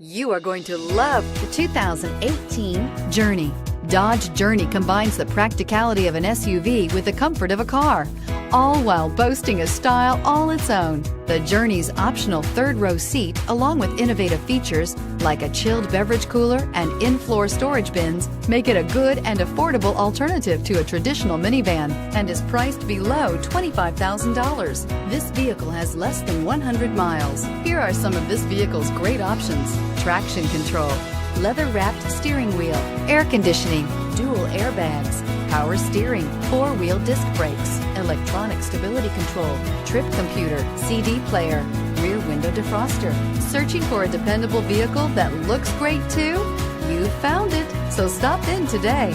You are going to love the 2018 Journey. Dodge Journey combines the practicality of an SUV with the comfort of a car, all while boasting a style all its own. The Journey's optional third-row seat, along with innovative features like a chilled beverage cooler and in-floor storage bins, make it a good and affordable alternative to a traditional minivan and is priced below $25,000. This vehicle has less than 100 miles. Here are some of this vehicle's great options: traction control, leather-wrapped steering wheel, air conditioning, dual airbags, power steering, four-wheel disc brakes, electronic stability control, trip computer, CD player, rear window defroster. Searching for a dependable vehicle that looks great too? You found it, so stop in today.